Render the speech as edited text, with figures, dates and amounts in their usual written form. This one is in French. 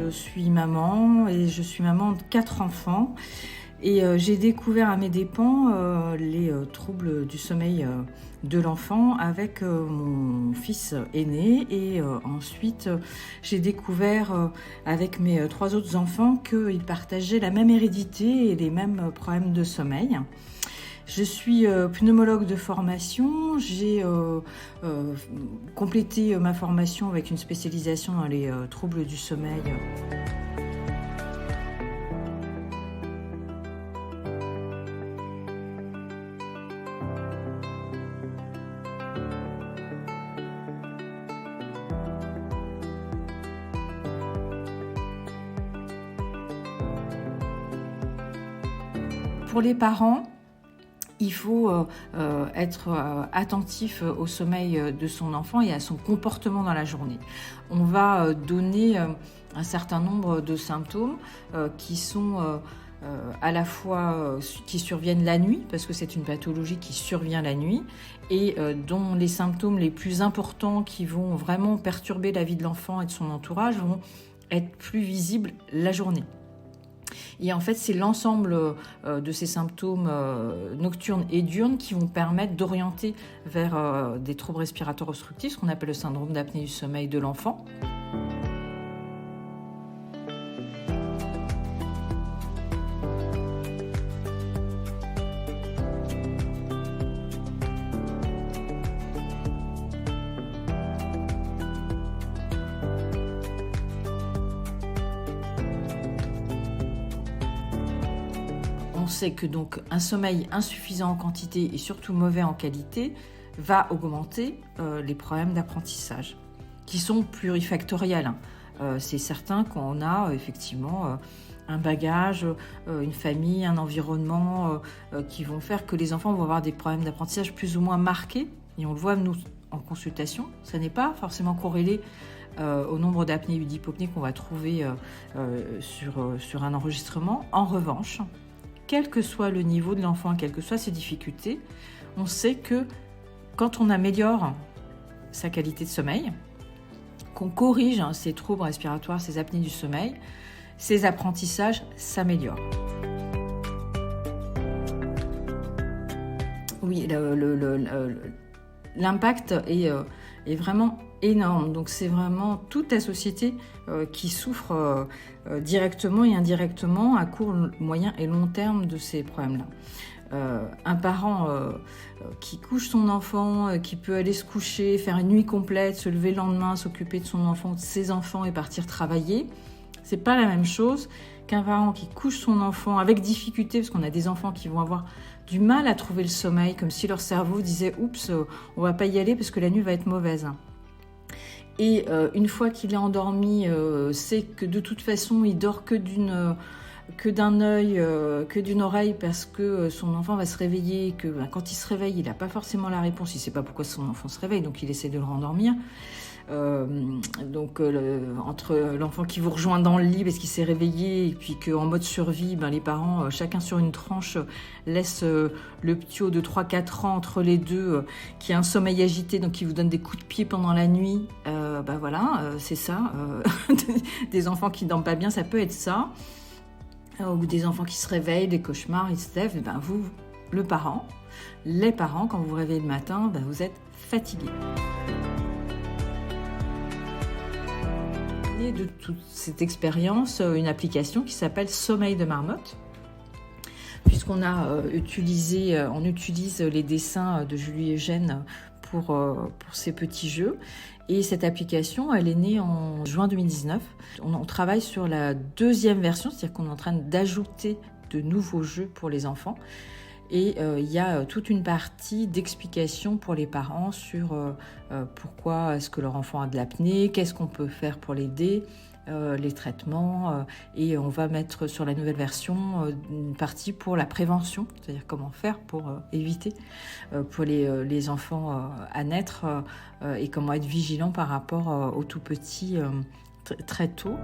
je suis maman et je suis maman de 4 enfants. Et j'ai découvert à mes dépens les troubles du sommeil de l'enfant avec mon fils aîné. Et ensuite, j'ai découvert avec mes 3 autres enfants qu'ils partageaient la même hérédité et les mêmes problèmes de sommeil. Je suis pneumologue de formation, j'ai complété ma formation avec une spécialisation dans les troubles du sommeil. Pour les parents, il faut être attentif au sommeil de son enfant et à son comportement dans la journée. On va donner un certain nombre de symptômes qui sont à la fois qui surviennent la nuit, parce que c'est une pathologie qui survient la nuit, et dont les symptômes les plus importants qui vont vraiment perturber la vie de l'enfant et de son entourage vont être plus visibles la journée. Et en fait, c'est l'ensemble de ces symptômes nocturnes et diurnes qui vont permettre d'orienter vers des troubles respiratoires obstructifs, ce qu'on appelle le syndrome d'apnée du sommeil de l'enfant. On sait que donc un sommeil insuffisant en quantité et surtout mauvais en qualité va augmenter les problèmes d'apprentissage, qui sont plurifactoriels. C'est certain qu'on a effectivement un bagage, une famille, un environnement qui vont faire que les enfants vont avoir des problèmes d'apprentissage plus ou moins marqués. Et on le voit, nous, en consultation, ça n'est pas forcément corrélé au nombre d'apnées ou d'hypopnées qu'on va trouver sur un enregistrement. En revanche, quel que soit le niveau de l'enfant, quelles que soient ses difficultés, on sait que quand on améliore sa qualité de sommeil, qu'on corrige ses troubles respiratoires, ses apnées du sommeil, ses apprentissages s'améliorent. Oui, l'impact est vraiment énorme. Donc c'est vraiment toute la société qui souffre directement et indirectement à court, moyen et long terme de ces problèmes-là. Un parent qui couche son enfant, qui peut aller se coucher, faire une nuit complète, se lever le lendemain, s'occuper de son enfant, de ses enfants et partir travailler, c'est pas la même chose qu'un parent qui couche son enfant avec difficulté, parce qu'on a des enfants qui vont avoir du mal à trouver le sommeil, comme si leur cerveau disait « Oups, on va pas y aller parce que la nuit va être mauvaise ». Et une fois qu'il est endormi, c'est que de toute façon, il dort que d'un œil, que d'une oreille, parce que son enfant va se réveiller, que quand il se réveille, il n'a pas forcément la réponse, il ne sait pas pourquoi son enfant se réveille, donc il essaie de le rendormir. Entre l'enfant qui vous rejoint dans le lit parce qu'il s'est réveillé et puis qu'en mode survie, les parents, chacun sur une tranche, laissent le petit de 3-4 ans entre les deux qui a un sommeil agité, donc qui vous donne des coups de pied pendant la nuit. C'est ça. Des enfants qui ne dorment pas bien, ça peut être ça. Ou des enfants qui se réveillent, des cauchemars, ils se lèvent. Vous, les parents, quand vous vous réveillez le matin, vous êtes fatigués. De toute cette expérience, une application qui s'appelle Sommeil de Marmotte, puisqu'on utilise les dessins de Julie Eugène pour ces petits jeux. Et cette application, elle est née en juin 2019. On travaille sur la 2e version, c'est-à-dire qu'on est en train d'ajouter de nouveaux jeux pour les enfants. Et il y a toute une partie d'explication pour les parents sur pourquoi est-ce que leur enfant a de l'apnée, qu'est-ce qu'on peut faire pour l'aider, les traitements. Et on va mettre sur la nouvelle version une partie pour la prévention, c'est-à-dire comment faire pour éviter pour les enfants à naître et comment être vigilant par rapport aux tout petits très tôt.